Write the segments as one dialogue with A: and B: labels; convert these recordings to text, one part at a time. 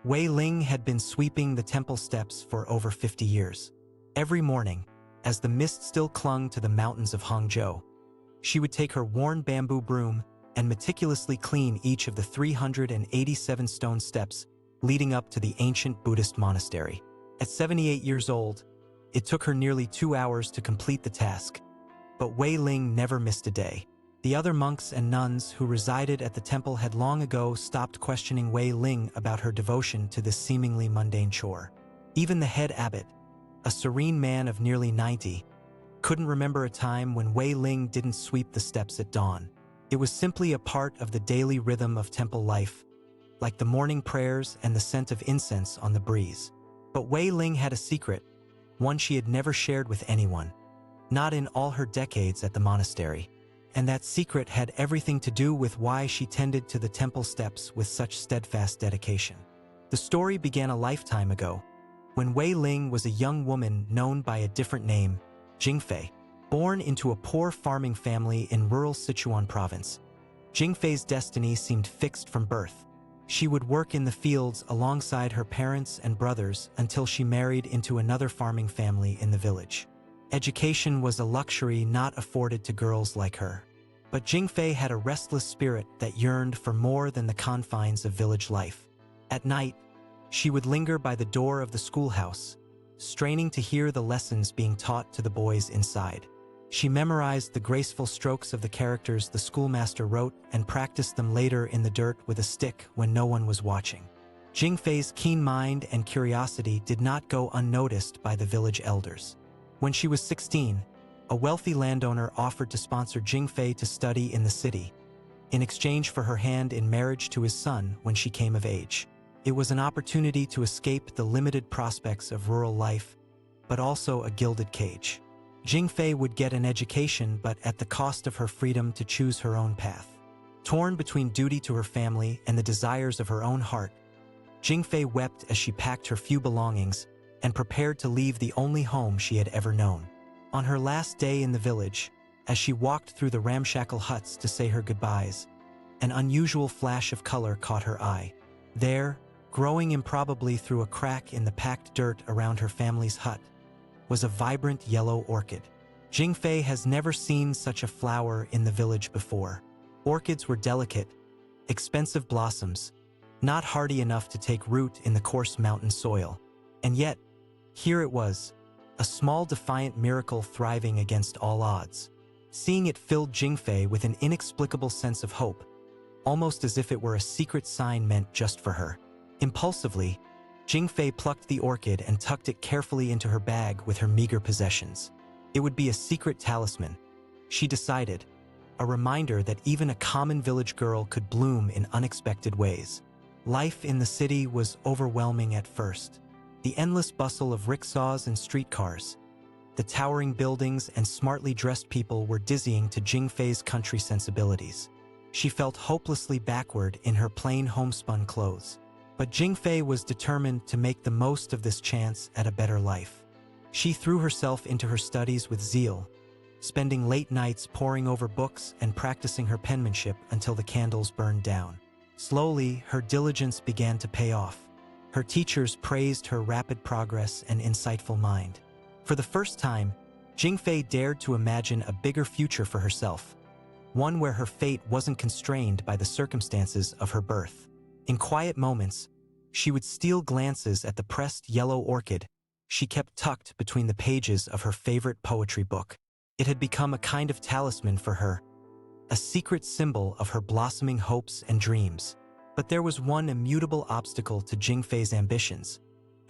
A: Wei Ling had been sweeping the temple steps for over 50 years. Every morning, as the mist still clung to the mountains of Hangzhou, she would take her worn bamboo broom and meticulously clean each of the 387 stone steps leading up to the ancient Buddhist monastery. At 78 years old, it took her nearly 2 hours to complete the task, but Wei Ling never missed a day. The other monks and nuns who resided at the temple had long ago stopped questioning Wei Ling about her devotion to this seemingly mundane chore. Even the head abbot, a serene man of nearly 90, couldn't remember a time when Wei Ling didn't sweep the steps at dawn. It was simply a part of the daily rhythm of temple life, like the morning prayers and the scent of incense on the breeze. But Wei Ling had a secret, one she had never shared with anyone, not in all her decades at the monastery. And that secret had everything to do with why she tended to the temple steps with such steadfast dedication. The story began a lifetime ago, when Wei Ling was a young woman known by a different name, Jingfei. Born into a poor farming family in rural Sichuan province, Jingfei's destiny seemed fixed from birth. She would work in the fields alongside her parents and brothers until she married into another farming family in the village. Education was a luxury not afforded to girls like her. But Jingfei had a restless spirit that yearned for more than the confines of village life. At night, she would linger by the door of the schoolhouse, straining to hear the lessons being taught to the boys inside. She memorized the graceful strokes of the characters the schoolmaster wrote and practiced them later in the dirt with a stick when no one was watching. Jingfei's keen mind and curiosity did not go unnoticed by the village elders. When she was 16, a wealthy landowner offered to sponsor Jingfei to study in the city, in exchange for her hand in marriage to his son when she came of age. It was an opportunity to escape the limited prospects of rural life, but also a gilded cage. Jingfei would get an education, but at the cost of her freedom to choose her own path. Torn between duty to her family and the desires of her own heart, Jingfei wept as she packed her few belongings and prepared to leave the only home she had ever known. On her last day in the village, as she walked through the ramshackle huts to say her goodbyes, an unusual flash of color caught her eye. There, growing improbably through a crack in the packed dirt around her family's hut, was a vibrant yellow orchid. Jingfei has never seen such a flower in the village before. Orchids were delicate, expensive blossoms, not hardy enough to take root in the coarse mountain soil. And yet, here it was, a small defiant miracle thriving against all odds. Seeing it filled Jingfei with an inexplicable sense of hope, almost as if it were a secret sign meant just for her. Impulsively, Jingfei plucked the orchid and tucked it carefully into her bag with her meager possessions. It would be a secret talisman, she decided, a reminder that even a common village girl could bloom in unexpected ways. Life in the city was overwhelming at first. The endless bustle of rickshaws and streetcars, the towering buildings and smartly dressed people were dizzying to Jingfei's country sensibilities. She felt hopelessly backward in her plain homespun clothes. But Jingfei was determined to make the most of this chance at a better life. She threw herself into her studies with zeal, spending late nights poring over books and practicing her penmanship until the candles burned down. Slowly, her diligence began to pay off. Her teachers praised her rapid progress and insightful mind. For the first time, Jingfei dared to imagine a bigger future for herself, one where her fate wasn't constrained by the circumstances of her birth. In quiet moments, she would steal glances at the pressed yellow orchid she kept tucked between the pages of her favorite poetry book. It had become a kind of talisman for her, a secret symbol of her blossoming hopes and dreams. But there was one immutable obstacle to Jingfei's ambitions: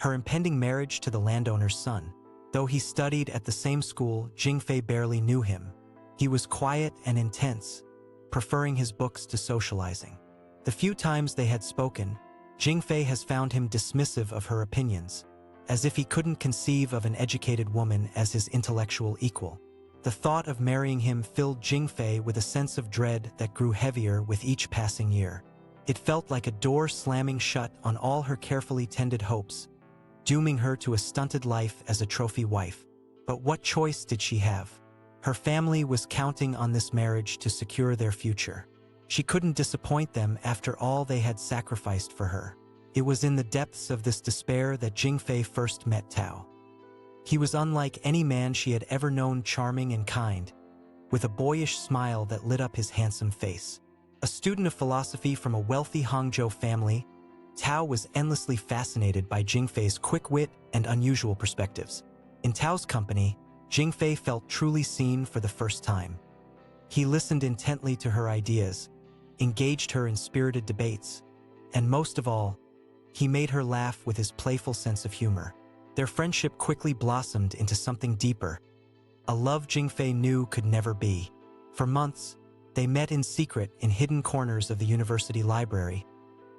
A: her impending marriage to the landowner's son. Though he studied at the same school, Jingfei barely knew him. He was quiet and intense, preferring his books to socializing. The few times they had spoken, Jingfei has found him dismissive of her opinions, as if he couldn't conceive of an educated woman as his intellectual equal. The thought of marrying him filled Jingfei with a sense of dread that grew heavier with each passing year. It felt like a door slamming shut on all her carefully tended hopes, dooming her to a stunted life as a trophy wife. But what choice did she have? Her family was counting on this marriage to secure their future. She couldn't disappoint them after all they had sacrificed for her. It was in the depths of this despair that Jingfei first met Tao. He was unlike any man she had ever known, charming and kind, with a boyish smile that lit up his handsome face. A student of philosophy from a wealthy Hangzhou family, Tao was endlessly fascinated by Jingfei's quick wit and unusual perspectives. In Tao's company, Jingfei felt truly seen for the first time. He listened intently to her ideas, engaged her in spirited debates, and most of all, he made her laugh with his playful sense of humor. Their friendship quickly blossomed into something deeper, a love Jingfei knew could never be. For months, they met in secret in hidden corners of the university library,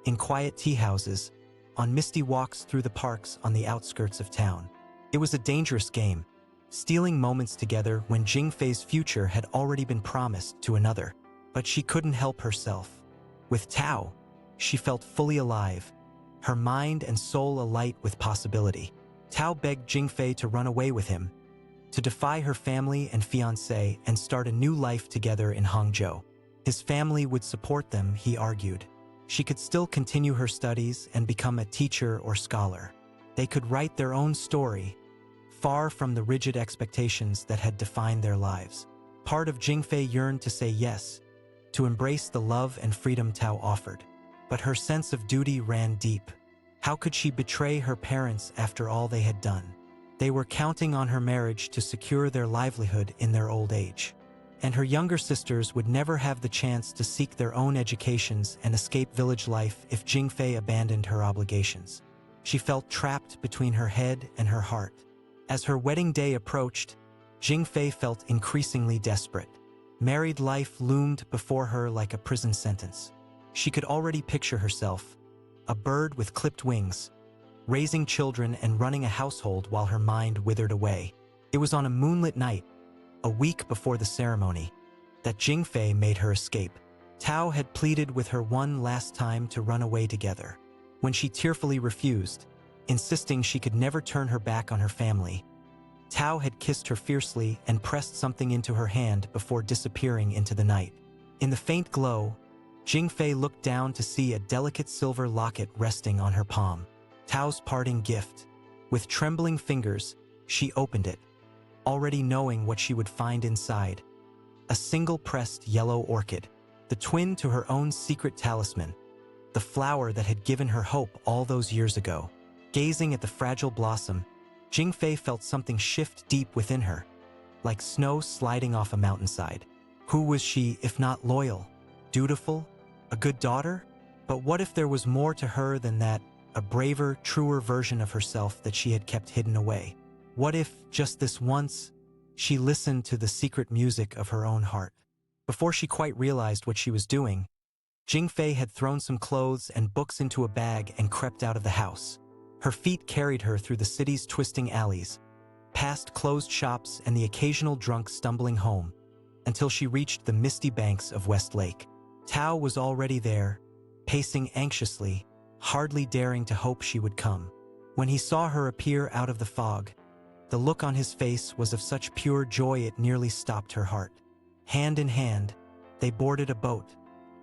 A: in quiet tea houses, on misty walks through the parks on the outskirts of town. It was a dangerous game, stealing moments together when Jingfei's future had already been promised to another. But she couldn't help herself. With Tao, she felt fully alive, her mind and soul alight with possibility. Tao begged Jingfei to run away with him, to defy her family and fiancé and start a new life together in Hangzhou. His family would support them, he argued. She could still continue her studies and become a teacher or scholar. They could write their own story, far from the rigid expectations that had defined their lives. Part of Jingfei yearned to say yes, to embrace the love and freedom Tao offered. But her sense of duty ran deep. How could she betray her parents after all they had done? They were counting on her marriage to secure their livelihood in their old age. And her younger sisters would never have the chance to seek their own educations and escape village life if Jingfei abandoned her obligations. She felt trapped between her head and her heart. As her wedding day approached, Jingfei felt increasingly desperate. Married life loomed before her like a prison sentence. She could already picture herself, a bird with clipped wings, raising children and running a household while her mind withered away. It was on a moonlit night, a week before the ceremony, that Jingfei made her escape. Tao had pleaded with her one last time to run away together. When she tearfully refused, insisting she could never turn her back on her family, Tao had kissed her fiercely and pressed something into her hand before disappearing into the night. In the faint glow, Jingfei looked down to see a delicate silver locket resting on her palm. Tao's parting gift. With trembling fingers, she opened it, already knowing what she would find inside. A single pressed yellow orchid, the twin to her own secret talisman, the flower that had given her hope all those years ago. Gazing at the fragile blossom, Jingfei felt something shift deep within her, like snow sliding off a mountainside. Who was she if not loyal, dutiful, a good daughter? But what if there was more to her than that, a braver, truer version of herself that she had kept hidden away? What if, just this once, she listened to the secret music of her own heart? Before she quite realized what she was doing, Jingfei had thrown some clothes and books into a bag and crept out of the house. Her feet carried her through the city's twisting alleys, past closed shops and the occasional drunk stumbling home, until she reached the misty banks of West Lake. Tao was already there, pacing anxiously, hardly daring to hope she would come. When he saw her appear out of the fog, the look on his face was of such pure joy it nearly stopped her heart. Hand in hand, they boarded a boat,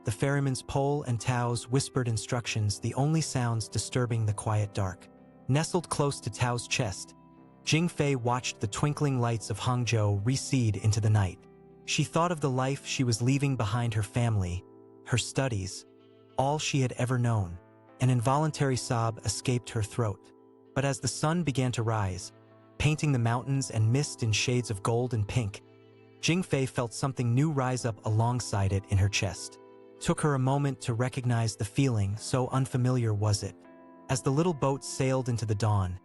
A: the ferryman's pole and Tao's whispered instructions the only sounds disturbing the quiet dark. Nestled close to Tao's chest, Jingfei watched the twinkling lights of Hangzhou recede into the night. She thought of the life she was leaving behind, her family, her studies, all she had ever known. An involuntary sob escaped her throat. But as the sun began to rise, painting the mountains and mist in shades of gold and pink, Jingfei felt something new rise up alongside it in her chest. Took her a moment to recognize the feeling, so unfamiliar was it. As the little boat sailed into the dawn,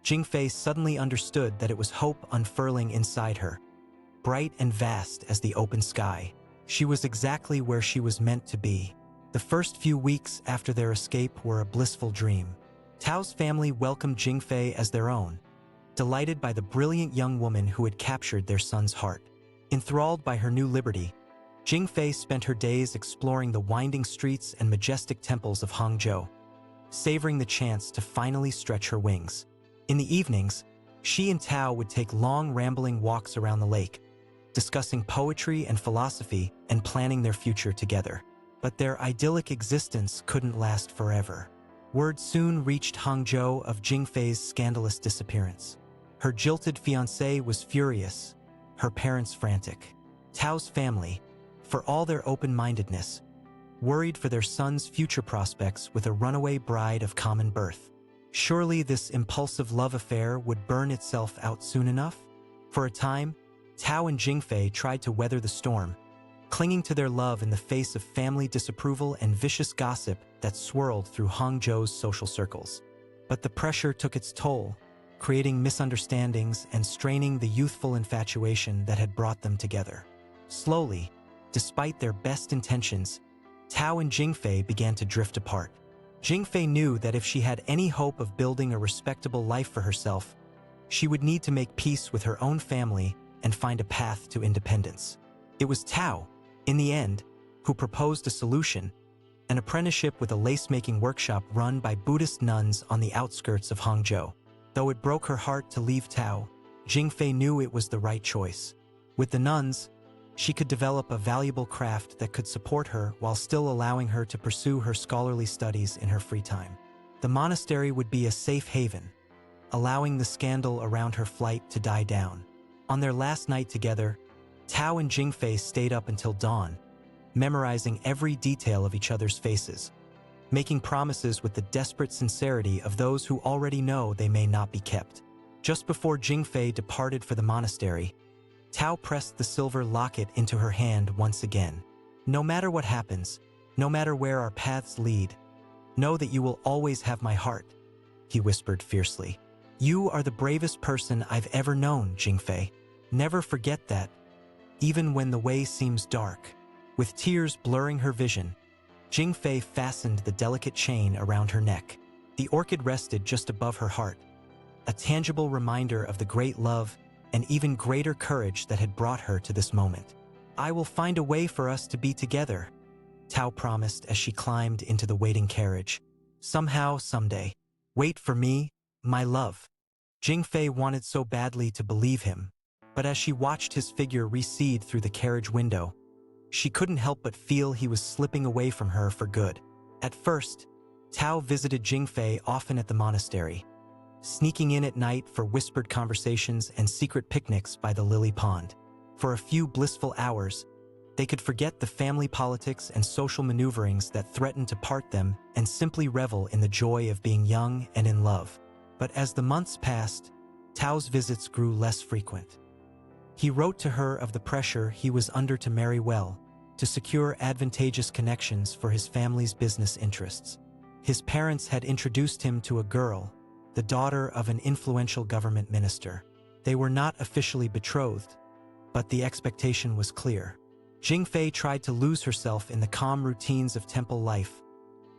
A: Jingfei suddenly understood that it was hope unfurling inside her, bright and vast as the open sky. She was exactly where she was meant to be. The first few weeks after their escape were a blissful dream. Tao's family welcomed Jingfei as their own, delighted by the brilliant young woman who had captured their son's heart. Enthralled by her new liberty, Jingfei spent her days exploring the winding streets and majestic temples of Hangzhou, savoring the chance to finally stretch her wings. In the evenings, she and Tao would take long rambling walks around the lake, discussing poetry and philosophy and planning their future together. But their idyllic existence couldn't last forever. Word soon reached Hangzhou of Jingfei's scandalous disappearance. Her jilted fiancé was furious, her parents frantic. Tao's family, for all their open-mindedness, worried for their son's future prospects with a runaway bride of common birth. Surely this impulsive love affair would burn itself out soon enough? For a time, Tao and Jingfei tried to weather the storm, clinging to their love in the face of family disapproval and vicious gossip that swirled through Hangzhou's social circles. But the pressure took its toll, creating misunderstandings and straining the youthful infatuation that had brought them together. Slowly, despite their best intentions, Tao and Jingfei began to drift apart. Jingfei knew that if she had any hope of building a respectable life for herself, she would need to make peace with her own family and find a path to independence. It was Tao, in the end, who proposed a solution: an apprenticeship with a lace-making workshop run by Buddhist nuns on the outskirts of Hangzhou. Though it broke her heart to leave Tao, Jingfei knew it was the right choice. With the nuns, she could develop a valuable craft that could support her while still allowing her to pursue her scholarly studies in her free time. The monastery would be a safe haven, allowing the scandal around her flight to die down. On their last night together, Tao and Jingfei stayed up until dawn, memorizing every detail of each other's faces, making promises with the desperate sincerity of those who already know they may not be kept. Just before Jingfei departed for the monastery, Tao pressed the silver locket into her hand once again. "No matter what happens, no matter where our paths lead, know that you will always have my heart," he whispered fiercely. "You are the bravest person I've ever known, Jingfei. Never forget that, even when the way seems dark." With tears blurring her vision, Jingfei fastened the delicate chain around her neck. The orchid rested just above her heart, a tangible reminder of the great love and even greater courage that had brought her to this moment. "I will find a way for us to be together," Tao promised as she climbed into the waiting carriage. "Somehow, someday. Wait for me, my love." Jingfei wanted so badly to believe him, but as she watched his figure recede through the carriage window, she couldn't help but feel he was slipping away from her for good. At first, Tao visited Jingfei often at the monastery, sneaking in at night for whispered conversations and secret picnics by the lily pond. For a few blissful hours, they could forget the family politics and social maneuverings that threatened to part them and simply revel in the joy of being young and in love. But as the months passed, Tao's visits grew less frequent. He wrote to her of the pressure he was under to marry well, to secure advantageous connections for his family's business interests. His parents had introduced him to a girl, the daughter of an influential government minister. They were not officially betrothed, but the expectation was clear. Jingfei tried to lose herself in the calm routines of temple life,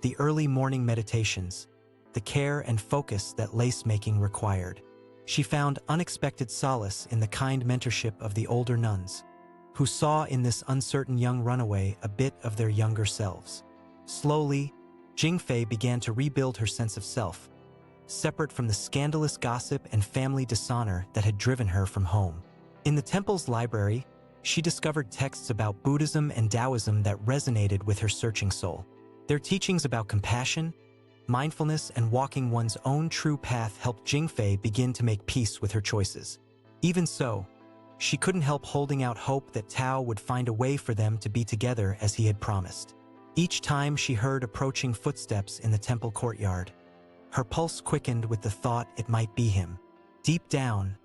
A: the early morning meditations, the care and focus that lace-making required. She found unexpected solace in the kind mentorship of the older nuns, who saw in this uncertain young runaway a bit of their younger selves. Slowly, Jingfei began to rebuild her sense of self, separate from the scandalous gossip and family dishonor that had driven her from home. In the temple's library, she discovered texts about Buddhism and Taoism that resonated with her searching soul. Their teachings about compassion, mindfulness, and walking one's own true path helped Jingfei begin to make peace with her choices. Even so, she couldn't help holding out hope that Tao would find a way for them to be together as he had promised. Each time she heard approaching footsteps in the temple courtyard, her pulse quickened with the thought it might be him. Deep down,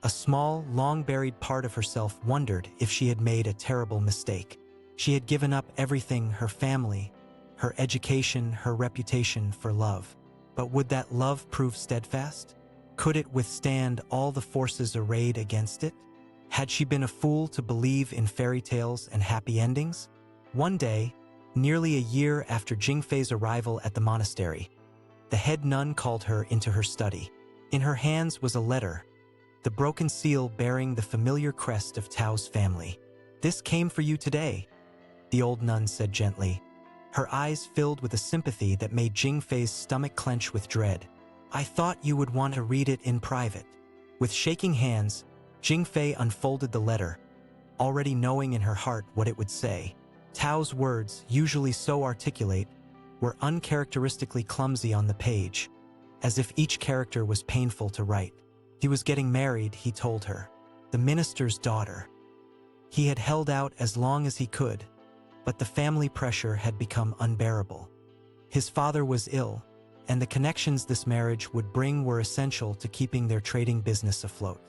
A: a small, long-buried part of herself wondered if she had made a terrible mistake. She had given up everything: her family, her education, her reputation, for love. But would that love prove steadfast? Could it withstand all the forces arrayed against it? Had she been a fool to believe in fairy tales and happy endings? One day, nearly a year after Jingfei's arrival at the monastery, the head nun called her into her study. In her hands was a letter, the broken seal bearing the familiar crest of Tao's family. "This came for you today," the old nun said gently, her eyes filled with a sympathy that made Jingfei's stomach clench with dread. "I thought you would want to read it in private." With shaking hands, Jingfei unfolded the letter, already knowing in her heart what it would say. Tao's words, usually so articulate, were uncharacteristically clumsy on the page, as if each character was painful to write. He was getting married, he told her, the minister's daughter. He had held out as long as he could, but the family pressure had become unbearable. His father was ill, and the connections this marriage would bring were essential to keeping their trading business afloat.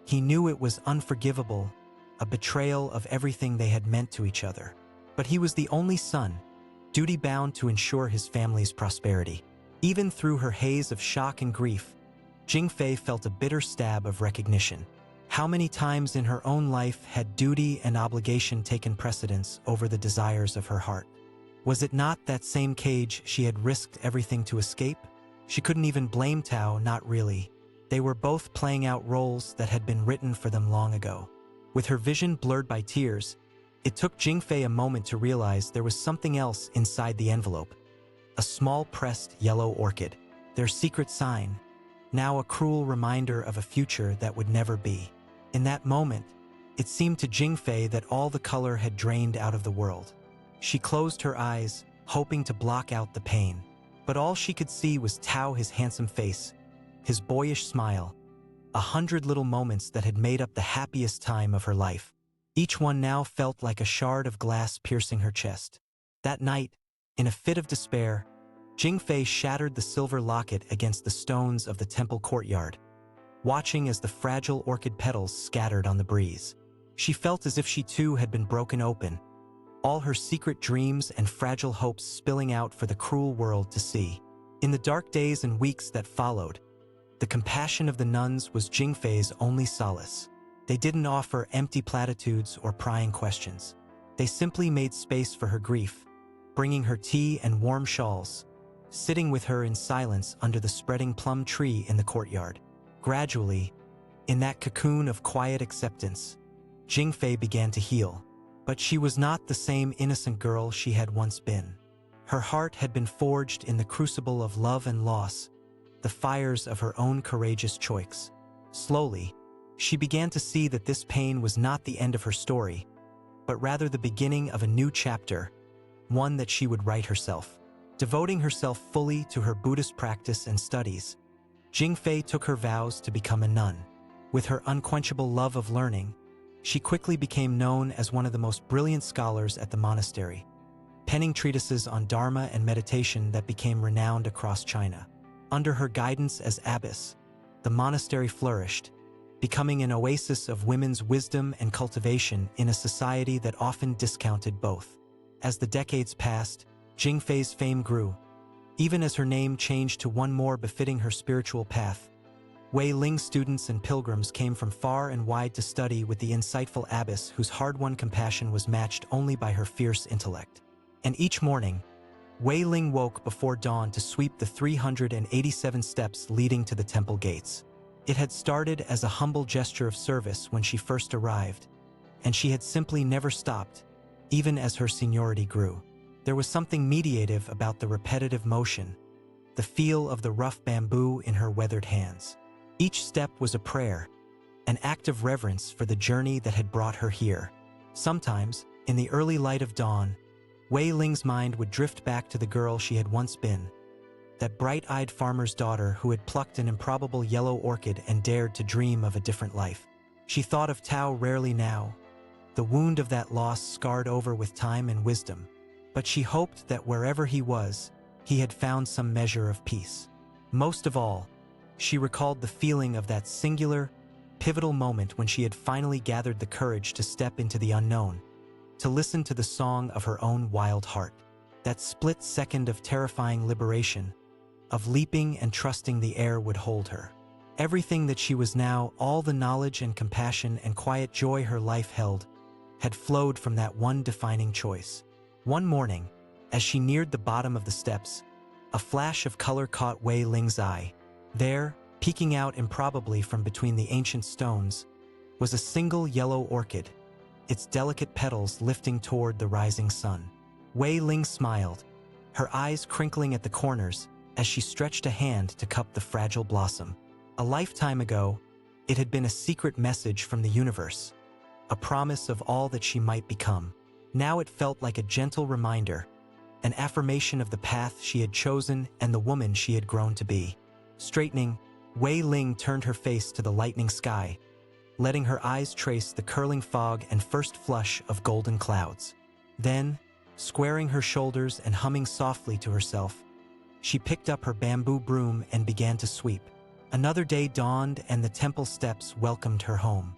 A: He knew it was unforgivable, a betrayal of everything they had meant to each other. But he was the only son, duty-bound to ensure his family's prosperity. Even through her haze of shock and grief, Jing Fei felt a bitter stab of recognition. How many times in her own life had duty and obligation taken precedence over the desires of her heart? Was it not that same cage she had risked everything to escape? She couldn't even blame Tao, not really. They were both playing out roles that had been written for them long ago. With her vision blurred by tears, it took Jing Fei a moment to realize there was something else inside the envelope. A small pressed yellow orchid, their secret sign, now a cruel reminder of a future that would never be. In that moment, it seemed to Jing Fei that all the color had drained out of the world. She closed her eyes, hoping to block out the pain. But all she could see was Tao, his handsome face, his boyish smile, 100 little moments that had made up the happiest time of her life. Each one now felt like a shard of glass piercing her chest. That night, in a fit of despair, Jing Fei shattered the silver locket against the stones of the temple courtyard, watching as the fragile orchid petals scattered on the breeze. She felt as if she too had been broken open, all her secret dreams and fragile hopes spilling out for the cruel world to see. In the dark days and weeks that followed, the compassion of the nuns was Jing Fei's only solace. They didn't offer empty platitudes or prying questions. They simply made space for her grief, bringing her tea and warm shawls, sitting with her in silence under the spreading plum tree in the courtyard. Gradually, in that cocoon of quiet acceptance, Jing Fei began to heal. But she was not the same innocent girl she had once been. Her heart had been forged in the crucible of love and loss, the fires of her own courageous choice. Slowly, she began to see that this pain was not the end of her story, but rather the beginning of a new chapter, one that she would write herself. Devoting herself fully to her Buddhist practice and studies, Jing Fei took her vows to become a nun. With her unquenchable love of learning, she quickly became known as one of the most brilliant scholars at the monastery, penning treatises on Dharma and meditation that became renowned across China. Under her guidance as abbess, the monastery flourished, becoming an oasis of women's wisdom and cultivation in a society that often discounted both. As the decades passed, Jing Fei's fame grew, even as her name changed to one more befitting her spiritual path. Wei Ling students and pilgrims came from far and wide to study with the insightful abbess whose hard-won compassion was matched only by her fierce intellect. And each morning, Wei Ling woke before dawn to sweep the 387 steps leading to the temple gates. It had started as a humble gesture of service when she first arrived, and she had simply never stopped, even as her seniority grew. There was something meditative about the repetitive motion, the feel of the rough bamboo in her weathered hands. Each step was a prayer, an act of reverence for the journey that had brought her here. Sometimes, in the early light of dawn, Wei Ling's mind would drift back to the girl she had once been, that bright-eyed farmer's daughter who had plucked an improbable yellow orchid and dared to dream of a different life. She thought of Tao rarely now, the wound of that loss scarred over with time and wisdom, but she hoped that wherever he was, he had found some measure of peace. Most of all, she recalled the feeling of that singular, pivotal moment when she had finally gathered the courage to step into the unknown, to listen to the song of her own wild heart. That split second of terrifying liberation, of leaping and trusting the air would hold her. Everything that she was now, all the knowledge and compassion and quiet joy her life held, had flowed from that one defining choice. One morning, as she neared the bottom of the steps, a flash of color caught Wei Ling's eye. There, peeking out improbably from between the ancient stones, was a single yellow orchid, its delicate petals lifting toward the rising sun. Wei Ling smiled, her eyes crinkling at the corners as she stretched a hand to cup the fragile blossom. A lifetime ago, it had been a secret message from the universe, a promise of all that she might become. Now it felt like a gentle reminder, an affirmation of the path she had chosen and the woman she had grown to be. Straightening, Wei Ling turned her face to the lightening sky, letting her eyes trace the curling fog and first flush of golden clouds. Then, squaring her shoulders and humming softly to herself, she picked up her bamboo broom and began to sweep. Another day dawned and the temple steps welcomed her home.